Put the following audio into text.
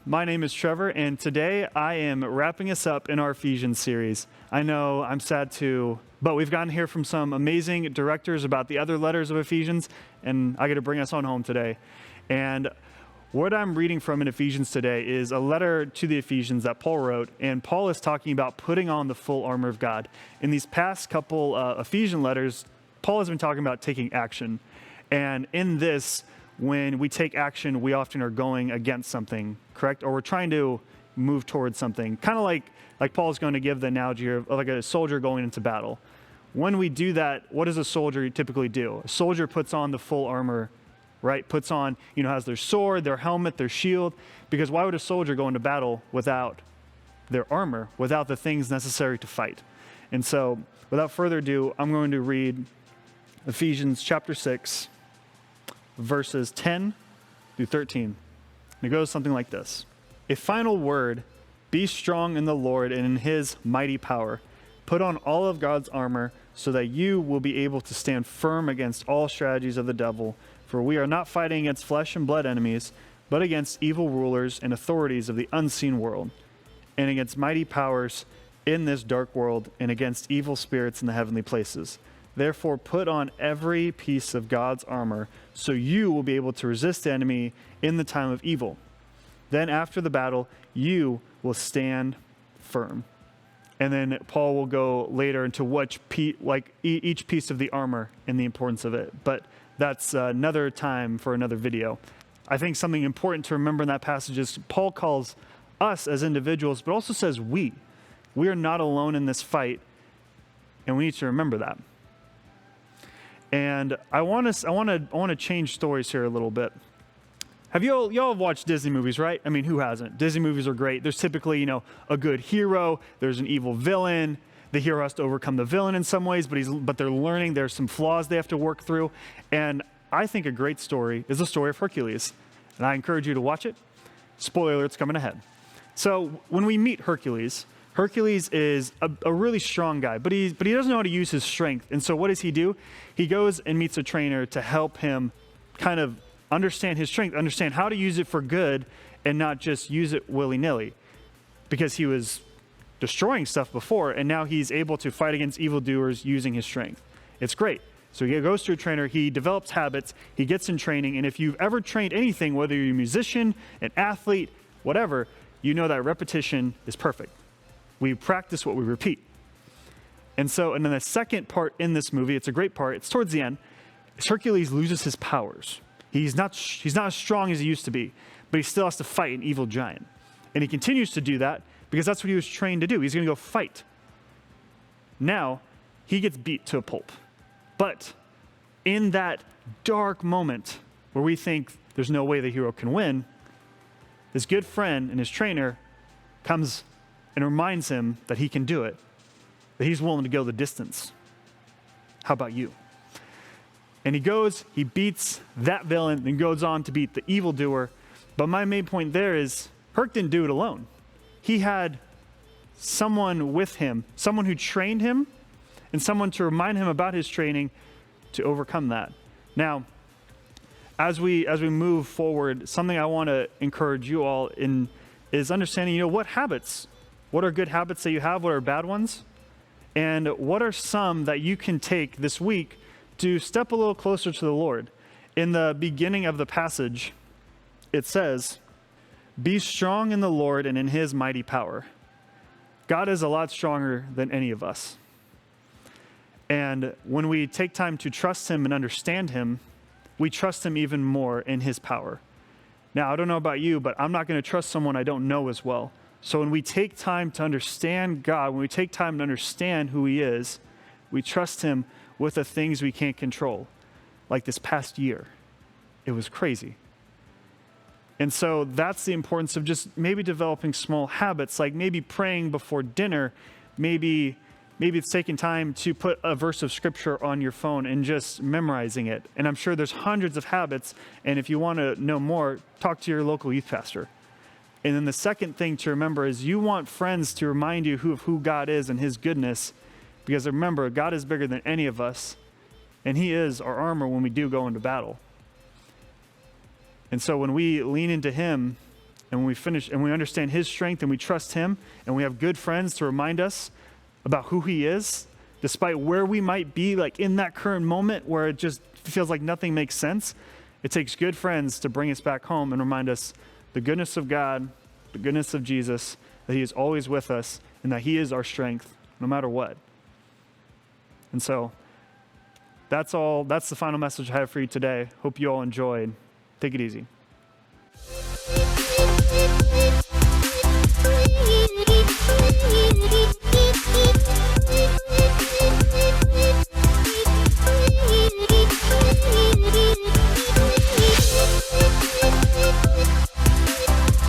My name is Trevor, and today I am wrapping us up in our Ephesians series. I know I'm sad to, but we've gotten to hear from some amazing directors about the other letters of Ephesians, and I get to bring us on home today. And what I'm reading from in Ephesians today is a letter to the Ephesians that Paul wrote, and Paul is talking about putting on the full armor of God. In these past couple Ephesian letters, Paul has been talking about taking action. And in this, when we take action, we often are going against something, correct? Or we're trying to move towards something. Kind of like Paul's going to give the analogy of like a soldier going into battle. When we do that, what does a soldier typically do? A soldier puts on the full armor, right? Puts on, has their sword, their helmet, their shield. Because why would a soldier go into battle without their armor, without the things necessary to fight? And so, without further ado, I'm going to read Ephesians chapter 6, verses 10 through 13. And it goes something like this. A final word, be strong in the Lord and in his mighty power. Put on all of God's armor so that you will be able to stand firm against all strategies of the devil. For we are not fighting against flesh and blood enemies, but against evil rulers and authorities of the unseen world, and against mighty powers in this dark world, and against evil spirits in the heavenly places. Therefore, put on every piece of God's armor so you will be able to resist the enemy in the time of evil. Then after the battle, you will stand firm. And then Paul will go later into each piece of the armor and the importance of it. But that's another time for another video. I think something important to remember in that passage is Paul calls us as individuals, but also says we. We are not alone in this fight, and we need to remember that. And I want to change stories here a little bit. Have y'all have watched Disney movies, right? I mean, who hasn't? Disney movies are great. There's typically, a good hero. There's an evil villain. The hero has to overcome the villain in some ways, but they're learning. There's some flaws they have to work through. And I think a great story is the story of Hercules. And I encourage you to watch it. Spoiler alert's coming ahead. So when we meet Hercules is a really strong guy, but he doesn't know how to use his strength. And so what does he do? He goes and meets a trainer to help him kind of understand his strength, understand how to use it for good and not just use it willy-nilly. Because he was destroying stuff before, and now he's able to fight against evildoers using his strength. It's great. So he goes to a trainer, he develops habits, he gets in training, and if you've ever trained anything, whether you're a musician, an athlete, whatever, you know that repetition is perfect. We practice what we repeat. And then the second part in this movie, it's a great part, it's towards the end, Hercules loses his powers. He's not as strong as he used to be, but he still has to fight an evil giant. And he continues to do that because that's what he was trained to do. He's going to go fight. Now, he gets beat to a pulp. But in that dark moment where we think there's no way the hero can win, his good friend and his trainer comes and reminds him that he can do it, that he's willing to go the distance. How about you? And he goes, he beats that villain, and goes on to beat the evildoer. But my main point there is, Herc didn't do it alone. He had someone with him, someone who trained him, and someone to remind him about his training to overcome that. Now, as we move forward, something I want to encourage you all in is understanding, what are good habits that you have? What are bad ones? And what are some that you can take this week to step a little closer to the Lord? In the beginning of the passage, it says, be strong in the Lord and in his mighty power. God is a lot stronger than any of us. And when we take time to trust him and understand him, we trust him even more in his power. Now, I don't know about you, but I'm not going to trust someone I don't know as well. So when we take time to understand God, when we take time to understand who he is, we trust him with the things we can't control. Like this past year, it was crazy. And so that's the importance of just maybe developing small habits, like maybe praying before dinner, maybe it's taking time to put a verse of scripture on your phone and just memorizing it. And I'm sure there's hundreds of habits, and if you want to know more, talk to your local youth pastor. And then the second thing to remember is you want friends to remind you of who God is and his goodness, because remember, God is bigger than any of us, and he is our armor when we do go into battle. And so when we lean into him and when we finish and we understand his strength and we trust him and we have good friends to remind us about who he is, despite where we might be, like in that current moment where it just feels like nothing makes sense, it takes good friends to bring us back home and remind us the goodness of God, the goodness of Jesus, that he is always with us and that he is our strength no matter what. And so that's all. That's the final message I have for you today. Hope you all enjoyed. Take it easy.